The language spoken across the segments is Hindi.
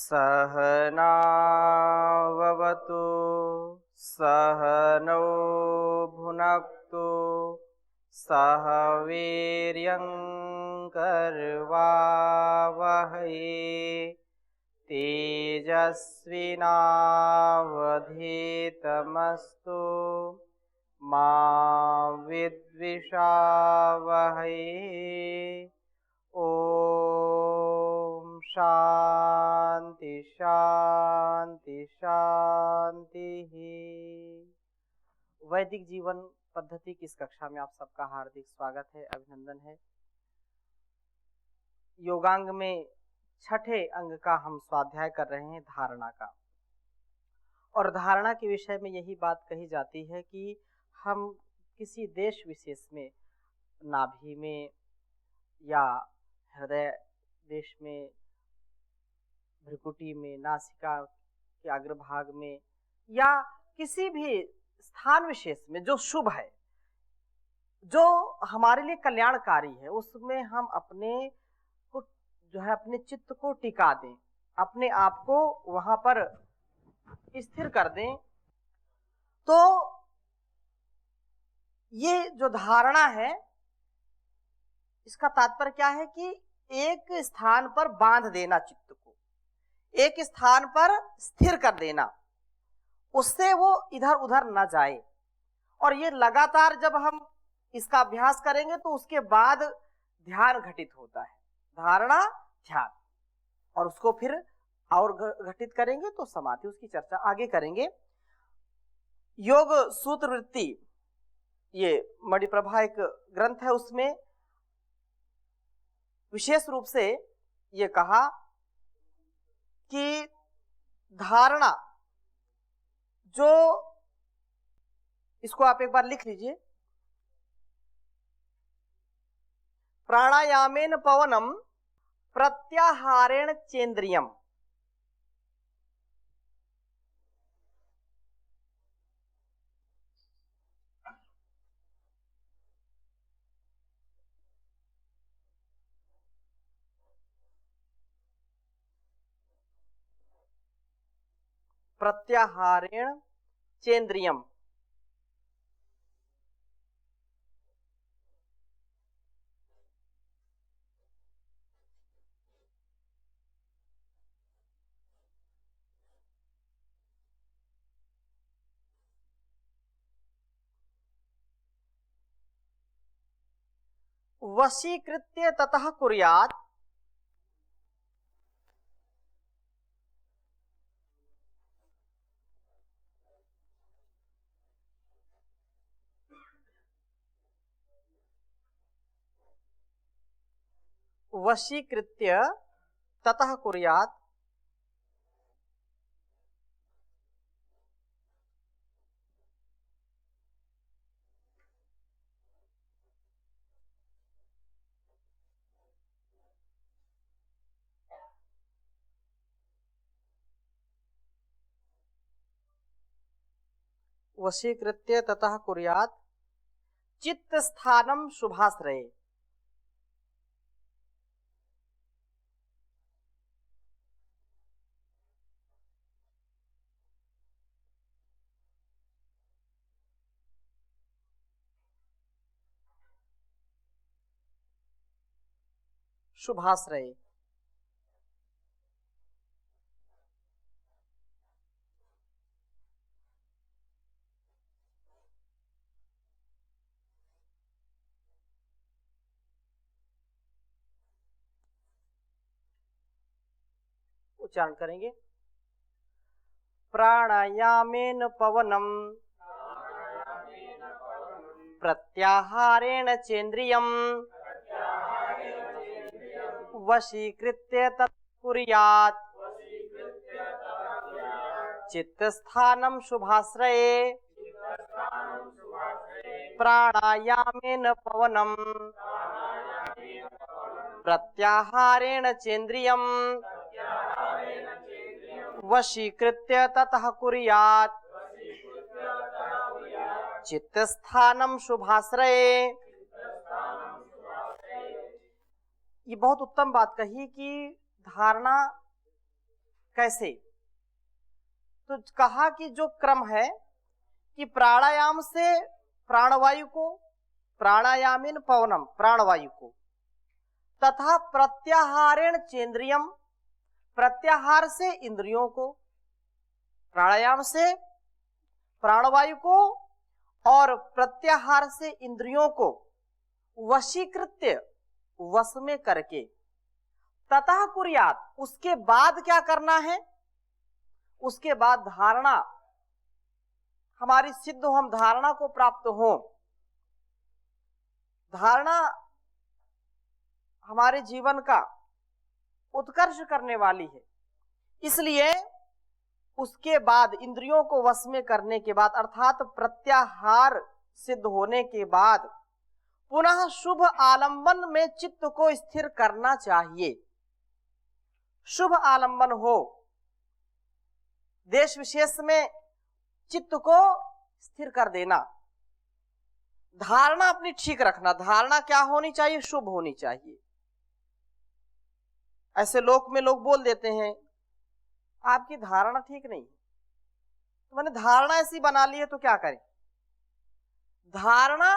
सहनाववतु सहनौ भुनक्तु सह वीर्यं करवावहै तेजस्विनावधीतमस्तु मा विद्विषावहै। ओम शांति शांति शांति। वैदिक जीवन पद्धति की इस कक्षा में आप सबका हार्दिक स्वागत है, अभिनंदन है। योगांग में छठे अंग का हम स्वाध्याय कर रहे हैं, धारणा का। और धारणा के विषय में यही बात कही जाती है कि हम किसी देश विशेष में, नाभि में या हृदय देश में, भ्रुकुटी में, नासिका के अग्रभाग में या किसी भी स्थान विशेष में जो शुभ है, जो हमारे लिए कल्याणकारी है, उसमें हम अपने को जो है अपने चित्त को टिका दें, अपने आप को वहां पर स्थिर कर दें। तो ये जो धारणा है, इसका तात्पर्य क्या है कि एक स्थान पर बांध देना, चित्त को एक स्थान पर स्थिर कर देना, उससे वो इधर उधर न जाए। और ये लगातार जब हम इसका अभ्यास करेंगे तो उसके बाद ध्यान घटित होता है, धारणा ध्यान, और उसको फिर और घटित करेंगे तो समाधि। उसकी चर्चा आगे करेंगे। योग सूत्र वृत्ति, ये मणिप्रभा एक ग्रंथ है, उसमें विशेष रूप से ये कहा कि धारणा, जो इसको आप एक बार लिख लीजिए, प्राणायामेन पवनम प्रत्याहारेण चेन्द्रियम। प्रत्याहारेण चेन्द्रियम। वशीकृत्य ततः कुर्यात् वशीकृत्य ततः कुर्यात् वशीकृत्य ततः कुर्यात् चित्त स्थानम शुभाश्रये। शुभाश्रये उच्चारण करेंगे। प्राणायामेन पवनम प्रत्याहारेण चेन्द्रियम वशीकृत्य ततः कुर्यात् चित्तस्थानं शुभाश्रये। प्राणायामेन पवनम प्रत्याहारेण चेन्द्रियम वशीकृत्य ततः कुर्यात् चित्तस्थानं शुभाश्रये। ये बहुत उत्तम बात कही कि धारणा कैसे? तो कहा कि जो क्रम है कि प्राणायाम से प्राणवायु को, प्राणायामेन पवनम प्राणवायु को, तथा प्रत्याहारेण चेंद्रियम, प्रत्याहार से इंद्रियों को, प्राणायाम से प्राणवायु को और प्रत्याहार से इंद्रियों को वशीकृत्य, वश में करके, ततः कुर्यात, उसके बाद क्या करना है? उसके बाद धारणा हमारी सिद्ध हो, हम धारणा को प्राप्त हो। धारणा हमारे जीवन का उत्कर्ष करने वाली है, इसलिए उसके बाद इंद्रियों को वश में करने के बाद अर्थात प्रत्याहार सिद्ध होने के बाद पुनः शुभ आलंबन में चित्त को स्थिर करना चाहिए। शुभ आलंबन हो, देश विशेष में चित्त को स्थिर कर देना, धारणा अपनी ठीक रखना। धारणा क्या होनी चाहिए? शुभ होनी चाहिए। ऐसे लोक में लोग बोल देते हैं आपकी धारणा ठीक नहीं, तो मैंने धारणा ऐसी बना ली है तो क्या करें? धारणा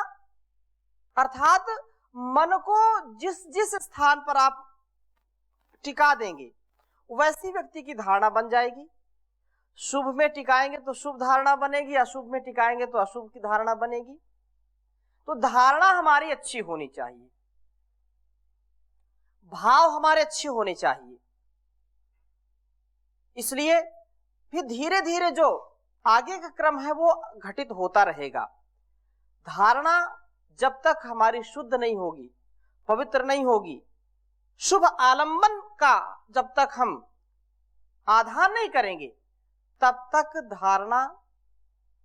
अर्थात मन को जिस जिस स्थान पर आप टिका देंगे वैसी व्यक्ति की धारणा बन जाएगी। शुभ में टिकाएंगे तो शुभ धारणा बनेगी, अशुभ में टिकाएंगे तो अशुभ की धारणा बनेगी। तो धारणा हमारी अच्छी होनी चाहिए, भाव हमारे अच्छे होने चाहिए। इसलिए फिर धीरे धीरे जो आगे का क्रम है वो घटित होता रहेगा। धारणा जब तक हमारी शुद्ध नहीं होगी, पवित्र नहीं होगी, शुभ आलंबन का जब तक हम आधार नहीं करेंगे तब तक धारणा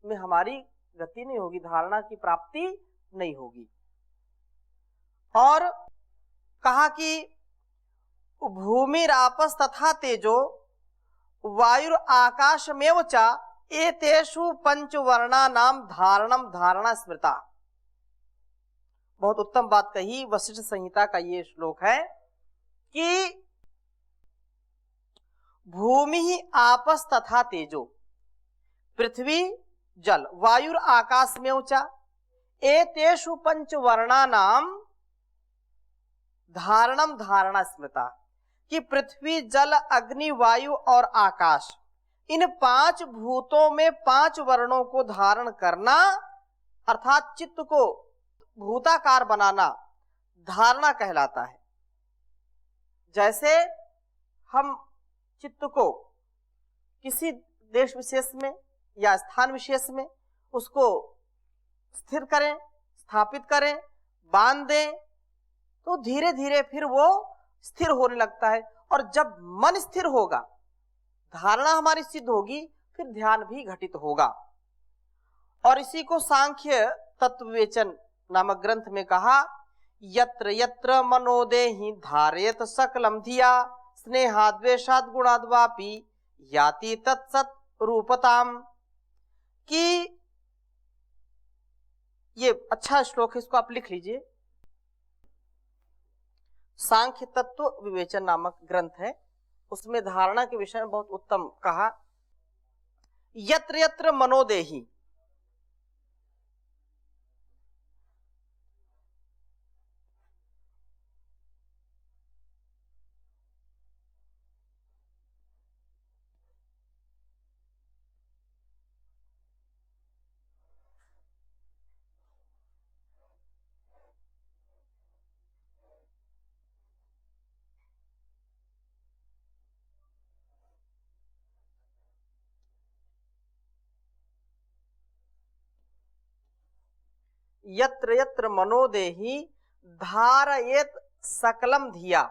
में हमारी गति नहीं होगी, धारणा की प्राप्ति नहीं होगी। और कहा कि भूमिरापस तथा तेजो वायुर आकाशमेव च एतेषु पंचवर्णानाम धारणम धारणा स्मृता। बहुत उत्तम बात कही। वशिष्ठ संहिता का ये श्लोक है कि भूमि आपस तथा तेजो, पृथ्वी जल वायुर आकाश में ऊंचा, एतेषु पंचवर्णानाम धारणम धारणा स्मृता, कि पृथ्वी जल अग्नि वायु और आकाश, इन पांच भूतों में पांच वर्णों को धारण करना अर्थात चित्त को भूताकार बनाना धारणा कहलाता है। जैसे हम चित्त को किसी देश विशेष में या स्थान विशेष में उसको स्थिर करें, स्थापित करें, बांध दें, तो धीरे धीरे फिर वो स्थिर होने लगता है। और जब मन स्थिर होगा, धारणा हमारी सिद्ध होगी, फिर ध्यान भी घटित होगा। और इसी को सांख्य तत्व विवेचन नामक ग्रंथ में कहा, यत्र यत्र मनोदेहि धारयत सकलम धिया स्नेहाद्वेषाद गुणाद्वापि याति तत्सत रूपताम। कि ये अच्छा श्लोक है, इसको आप लिख लीजिए। सांख्य तत्व विवेचन नामक ग्रंथ है, उसमें धारणा के विषय में बहुत उत्तम कहा। यत्र यत्र मनोदेहि, यत्र यत्र मनोदेहि धारयेत सकलम धिया।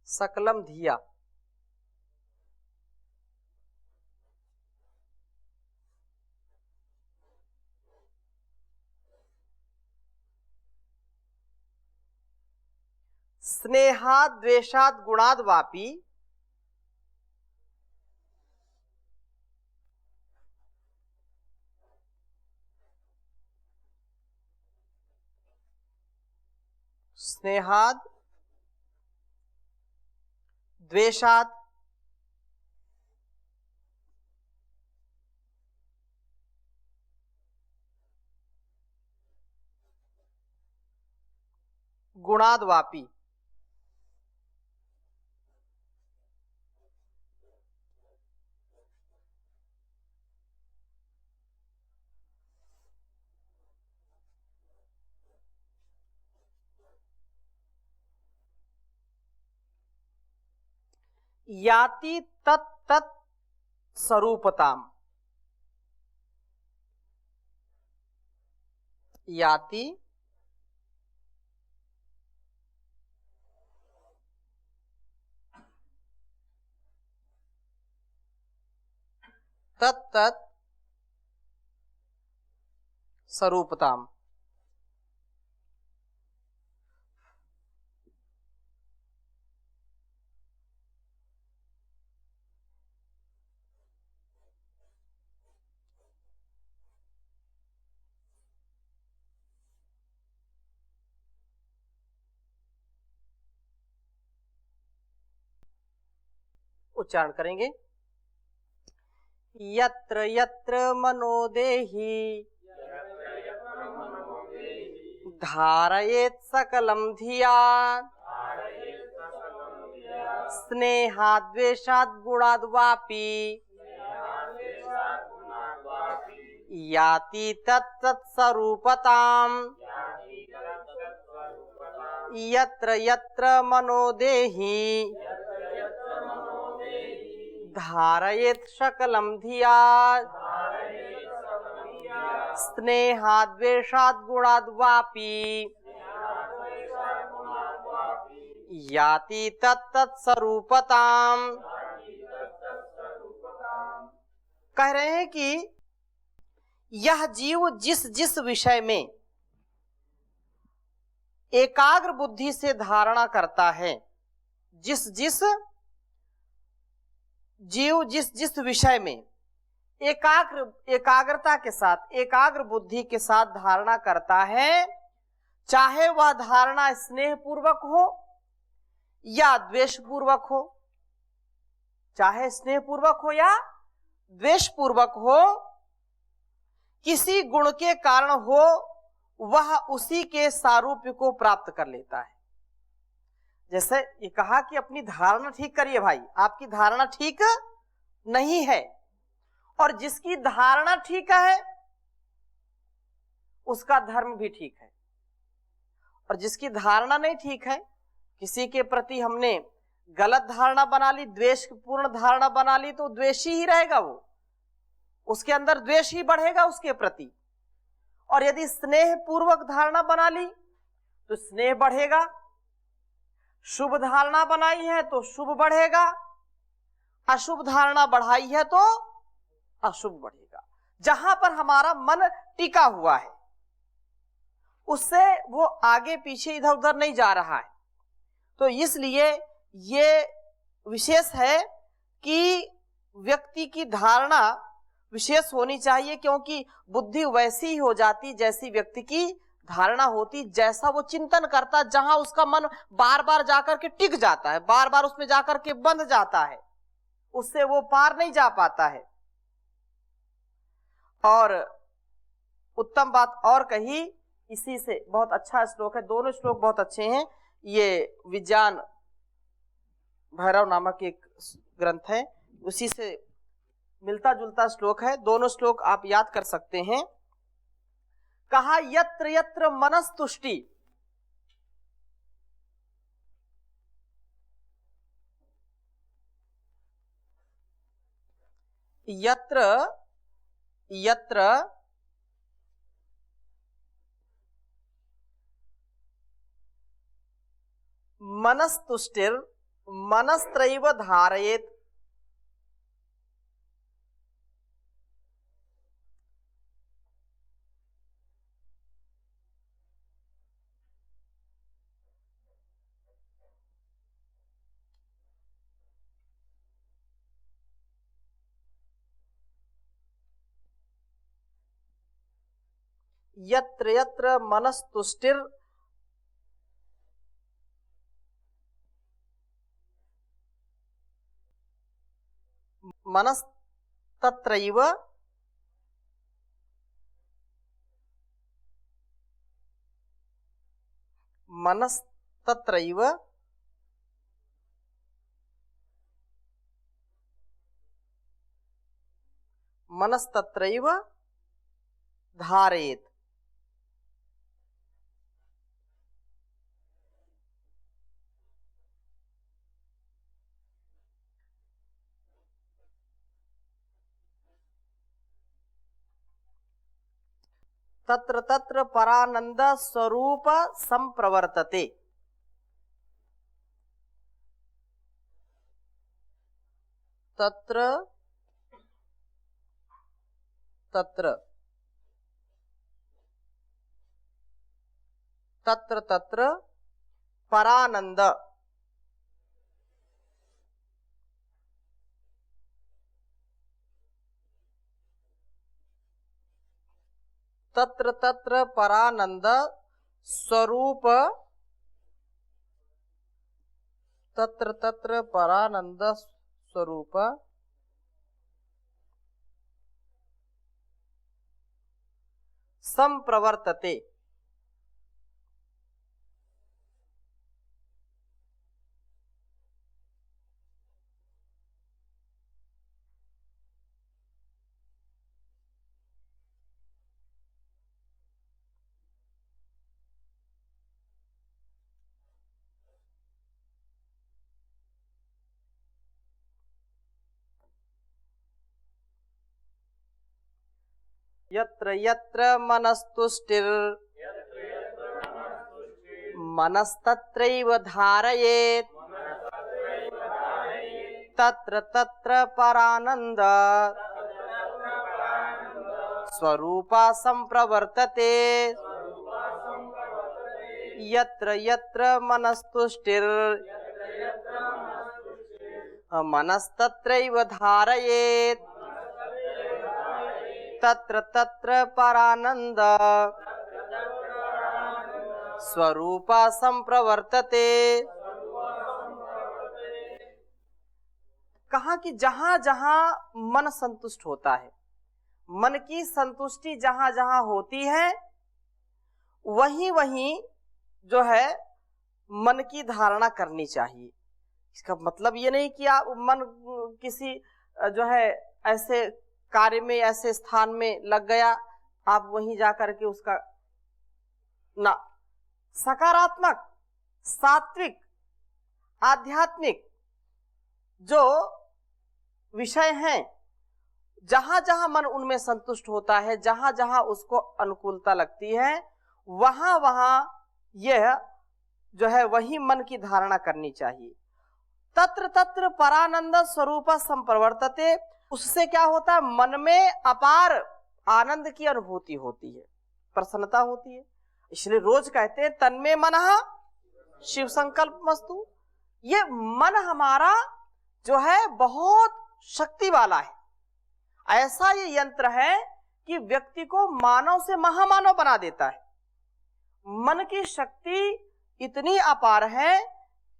सकलम धिया, स्नेहाद द्वेषाद गुणाद वापी स्नेहाद द्वेषाद गुणाद वापी। याति तत् तत् स्वरूपताम। याति तत् तत् स्वरूपताम। उच्चारण करेंगे। यत्र यत्र मनोदेहि धारयेत् सकलं धिया स्नेहाद्वेषाद् गुणाद् वापि याति तत्तत् स्वरूपताम्। यत्र यत्र मनोदेहि धारयेत् सकलं धिया स्नेहाद्वेषाद् गुणाद् वापि याति तत्तत् स्वरूपताम्। कह रहे हैं कि यह जीव जिस जिस विषय में एकाग्र बुद्धि से धारणा करता है, जिस जिस जीव जिस जिस विषय में एकाग्रता के साथ एकाग्र बुद्धि के साथ धारणा करता है, चाहे वह धारणा स्नेह पूर्वक हो या द्वेष पूर्वक हो, चाहे स्नेह पूर्वक हो या द्वेष पूर्वक हो, किसी गुण के कारण हो, वह उसी के सारूप्य को प्राप्त कर लेता है। जैसे ये कहा कि अपनी धारणा ठीक करिए भाई, आपकी धारणा ठीक नहीं है, और जिसकी धारणा ठीक है उसका धर्म भी ठीक है, और जिसकी धारणा नहीं ठीक है, किसी के प्रति हमने गलत धारणा बना ली, द्वेष पूर्ण धारणा बना ली, तो द्वेषी ही रहेगा, वो उसके अंदर द्वेष ही बढ़ेगा उसके प्रति। और यदि स्नेह पूर्वक धारणा बना ली तो स्नेह बढ़ेगा, शुभ धारणा बनाई है तो शुभ बढ़ेगा, अशुभ धारणा बढ़ाई है तो अशुभ बढ़ेगा। जहां पर हमारा मन टिका हुआ है उससे वो आगे पीछे इधर उधर नहीं जा रहा है। तो इसलिए ये विशेष है कि व्यक्ति की धारणा विशेष होनी चाहिए, क्योंकि बुद्धि वैसी ही हो जाती जैसी व्यक्ति की धारणा होती, जैसा वो चिंतन करता, जहां उसका मन बार बार जाकर के टिक जाता है, बार बार उसमें जाकर के बंध जाता है, उससे वो पार नहीं जा पाता है। और उत्तम बात और कही, इसी से बहुत अच्छा श्लोक है, दोनों श्लोक बहुत अच्छे हैं। ये विज्ञान भैरव नामक एक ग्रंथ है, उसी से मिलता जुलता श्लोक है, दोनों श्लोक आप याद कर सकते हैं। कहा यत्र यत्र मनस्तुष्टि, यत्र यत्र मनस्तुष्टिर मनस्त्रैव धारयेत्। यत्र यत्र मनस्तुष्टिर मनस्तत्रैव मनस्तत्रैव मनस्तत्रैव धारयेत्। तत्र तत्र परानंद स्वरूप संप्रवर्तते। तत्र तत्र तत्र तत्र परानंद तत्र तत्र परानंद स्वरूप तत्र तत्र परानंद स्वरूप संप्रवर्तते। यत्र यत्र मनस्तुष्टिर मनस्तत्रैव धारयेत्। तत्र तत्र परानंद स्वरूपा संप्रवर्तते। यत्र यत्र मनस्तुष्टिर मनस्तत्रैव धारयेत्। तत्र तत्र परानंद स्वरूपा संप्रवर्तते। कहा कि जहां जहां मन संतुष्ट होता है, मन की संतुष्टि जहां जहां होती है, वहीं वहीं जो है मन की धारणा करनी चाहिए। इसका मतलब ये नहीं कि आप मन किसी जो है ऐसे कार्य में, ऐसे स्थान में लग गया, आप वहीं जाकर के उसका ना, सकारात्मक, सात्विक, आध्यात्मिक जो विषय हैं, जहां जहां मन उनमें संतुष्ट होता है, जहां जहां उसको अनुकूलता लगती है, वहां वहां यह जो है वही मन की धारणा करनी चाहिए। तत्र तत्र परानंद स्वरूप संप्रवर्तते। उससे क्या होता है, मन में अपार आनंद की अनुभूति होती है, प्रसन्नता होती है। इसलिए रोज कहते हैं तन्मे मनः शिव संकल्प मस्तु। ये मन हमारा जो है बहुत शक्ति वाला है। ऐसा ये यंत्र है कि व्यक्ति को मानव से महामानव बना देता है। मन की शक्ति इतनी अपार है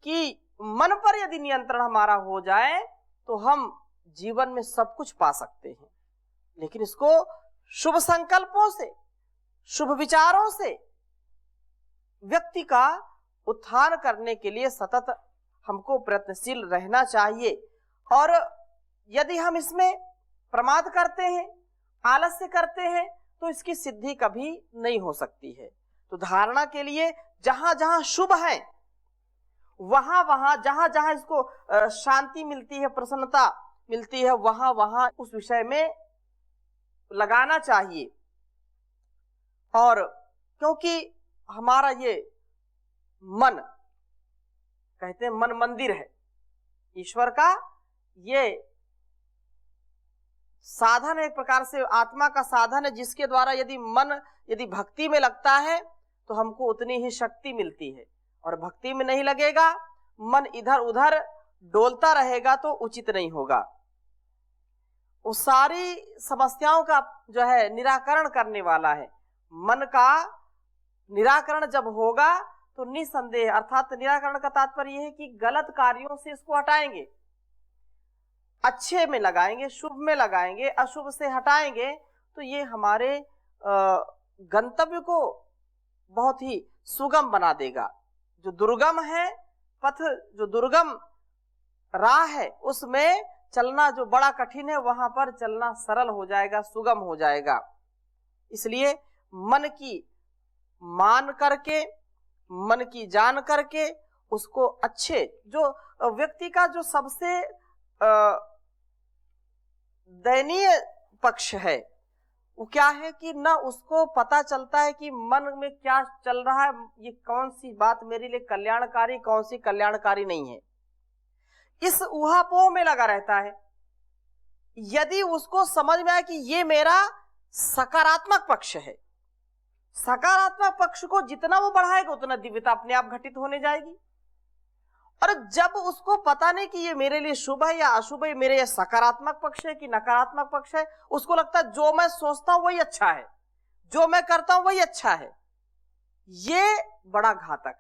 कि मन पर यदि नियंत्रण हमारा हो जाए तो हम जीवन में सब कुछ पा सकते हैं। लेकिन इसको शुभ संकल्पों से, शुभ विचारों से व्यक्ति का उत्थान करने के लिए सतत हमको प्रयत्नशील रहना चाहिए। और यदि हम इसमें प्रमाद करते हैं, आलस्य करते हैं, तो इसकी सिद्धि कभी नहीं हो सकती है। तो धारणा के लिए जहां जहां शुभ है, वहां वहां जहां जहां इसको शांति मिलती है, प्रसन्नता मिलती है, वहां वहां उस विषय में लगाना चाहिए। और क्योंकि हमारा ये मन, कहते हैं मन मंदिर है ईश्वर का, ये साधन है, एक प्रकार से आत्मा का साधन है, जिसके द्वारा यदि भक्ति में लगता है तो हमको उतनी ही शक्ति मिलती है। और भक्ति में नहीं लगेगा, मन इधर उधर डोलता रहेगा तो उचित नहीं होगा। वो सारी समस्याओं का जो है निराकरण करने वाला है। मन का निराकरण जब होगा तो निसंदेह, अर्थात निराकरण का तात्पर्य यह है कि गलत कार्यों से इसको हटाएंगे, अच्छे में लगाएंगे, शुभ में लगाएंगे, अशुभ से हटाएंगे, तो ये हमारे गंतव्य को बहुत ही सुगम बना देगा। जो दुर्गम है पथ, जो दुर्गम राह है, उसमें चलना जो बड़ा कठिन है, वहां पर चलना सरल हो जाएगा, सुगम हो जाएगा। इसलिए मन की मान करके, मन की जान करके उसको अच्छे, जो व्यक्ति का जो सबसे दयनीय पक्ष है वो क्या है कि ना उसको पता चलता है कि मन में क्या चल रहा है, ये कौन सी बात मेरे लिए कल्याणकारी, कौन सी कल्याणकारी नहीं है, इस ऊहापोह में लगा रहता है। यदि उसको समझ में आए कि ये मेरा सकारात्मक पक्ष है, सकारात्मक पक्ष को जितना वो बढ़ाएगा उतना दिव्यता अपने आप घटित होने जाएगी। और जब उसको पता नहीं कि ये मेरे लिए शुभ है या अशुभ है, मेरे ये सकारात्मक पक्ष है कि नकारात्मक पक्ष है, उसको लगता है जो मैं सोचता हूं वही अच्छा है, जो मैं करता हूं वही अच्छा है, ये बड़ा घातक है।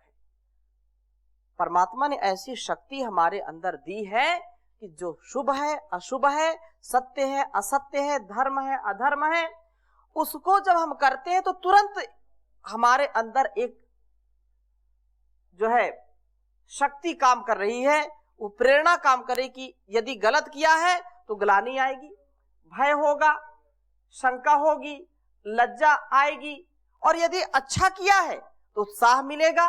परमात्मा ने ऐसी शक्ति हमारे अंदर दी है कि जो शुभ है अशुभ है, सत्य है असत्य है, धर्म है अधर्म है, उसको जब हम करते हैं तो तुरंत हमारे अंदर एक जो है शक्ति काम कर रही है, वो प्रेरणा काम करे कि यदि गलत किया है तो ग्लानि आएगी, भय होगा, शंका होगी, लज्जा आएगी, और यदि अच्छा किया है तो उत्साह मिलेगा,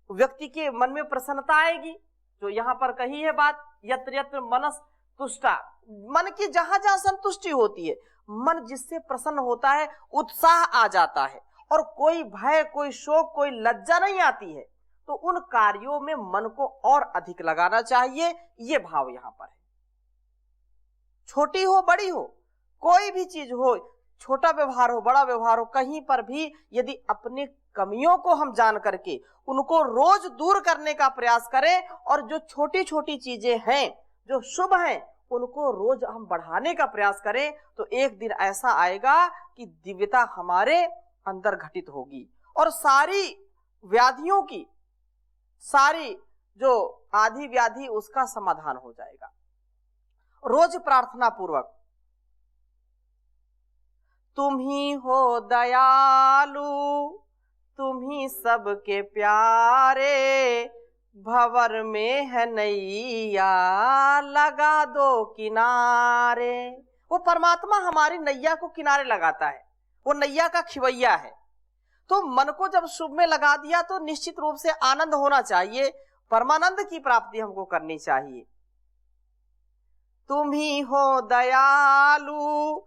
व्यक्ति के मन में प्रसन्नता आएगी। जो यहाँ पर कही है बात, यत्र यत्र मनस तुष्टा, मन की जहां जहां संतुष्टि होती है, मन जिससे प्रसन्न होता है, उत्साह आ जाता है, और कोई भय, कोई शोक, कोई लज्जा नहीं आती है, तो उन कार्यों में मन को और अधिक लगाना चाहिए। ये भाव यहां पर है। छोटी हो बड़ी हो, कोई भी चीज हो, छोटा व्यवहार हो बड़ा व्यवहार हो, कहीं पर भी यदि अपनी कमियों को हम जान करके उनको रोज दूर करने का प्रयास करें, और जो छोटी छोटी चीजें हैं जो शुभ हैं उनको रोज हम बढ़ाने का प्रयास करें, तो एक दिन ऐसा आएगा कि दिव्यता हमारे अंदर घटित होगी, और सारी व्याधियों की, सारी जो आदि व्याधि, उसका समाधान हो जाएगा। रोज प्रार्थना पूर्वक, तुम ही हो दयालु, तुम ही सबके प्यारे, भंवर में है नैया लगा दो किनारे। वो परमात्मा हमारी नैया को किनारे लगाता है, वो नैया का खिवैया है। तो मन को जब शुभ में लगा दिया तो निश्चित रूप से आनंद होना चाहिए, परमानंद की प्राप्ति हमको करनी चाहिए। तुम ही हो दयालु,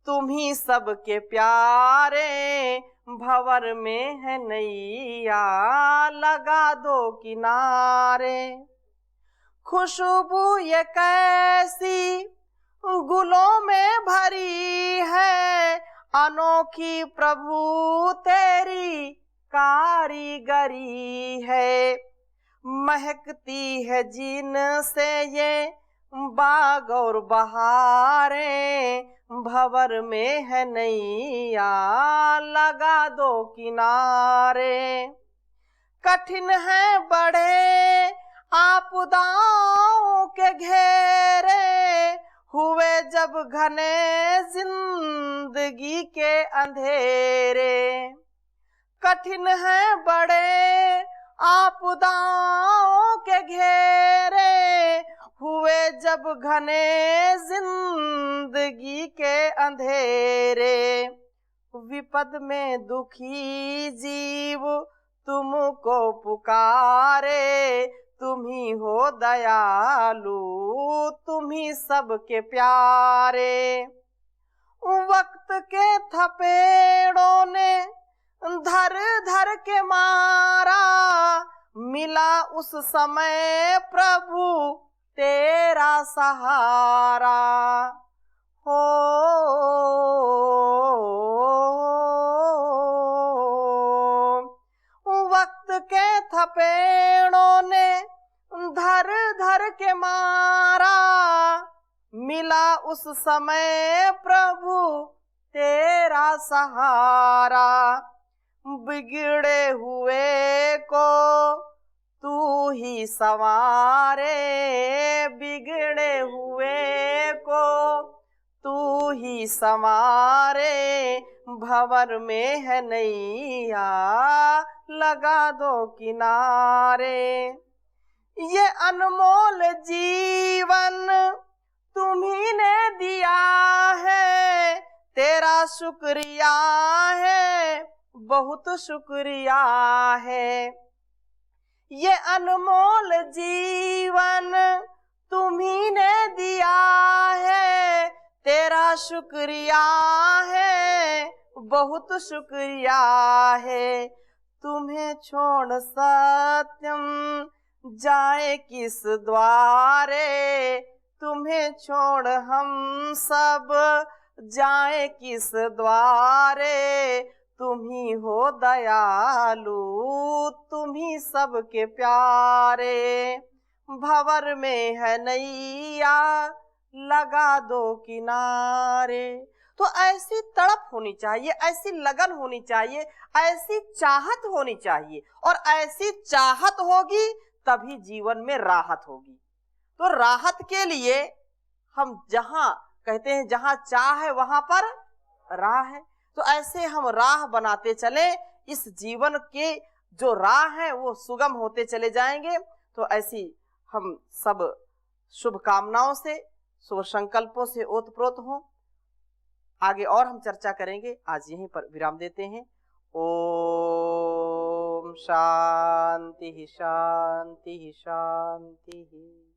तुम ही सबके प्यारे, भंवर में है नैया लगा दो किनारे। खुशबू ये कैसी गुलों में भरी है, अनोखी प्रभु तेरी कारीगरी है। महकती है जिनसे ये बाग और बहारें, भंवर में है नैया लगा दो किनारे। कठिन है बड़े आपदाओं के घेरे, हुए जब घने जिंदगी के अंधेरे। कठिन है बड़े आपदाओं के घेरे, हुए जब घने जिंदगी के अंधेरे। विपद में दुखी जीव तुमको पुकारे, तुम ही हो दयालु, तुम ही सबके प्यारे। वक्त के थपेड़ों ने धर धर के मारा, मिला उस समय प्रभु तेरा सहारा। हो वक्त के थपेड़ों ने धर धर के मारा, मिला उस समय प्रभु तेरा सहारा, बिगड़े हुए को तू ही संवारे, बिगड़े हुए को तू ही संवारे, भंवर में है नैया लगा दो किनारे। ये अनमोल जीवन तुम्ही ने दिया है, तेरा शुक्रिया है, बहुत शुक्रिया है। ये अनमोल जीवन तुम्ही ने दिया है, तेरा शुक्रिया है, बहुत शुक्रिया है। तुम्हें छोड़ सत्यम जाए किस द्वारे, तुम्हें छोड़ हम सब जाए किस द्वारे। तुम ही हो दयालु, तुम ही सबके प्यारे, भंवर में है नैया लगा दो किनारे। तो ऐसी तड़प होनी चाहिए, ऐसी लगन होनी चाहिए, ऐसी चाहत होनी चाहिए, और ऐसी चाहत होगी तभी जीवन में राहत होगी। तो राहत के लिए हम जहां कहते हैं जहां चाह है वहां पर राह है, तो ऐसे हम राह बनाते चले, इस जीवन के जो राह है वो सुगम होते चले जाएंगे। तो ऐसी हम सब शुभ कामनाओं से, शुभ संकल्पों से ओतप्रोत हों। आगे और हम चर्चा करेंगे, आज यहीं पर विराम देते हैं। ओम शांति शांति शांति।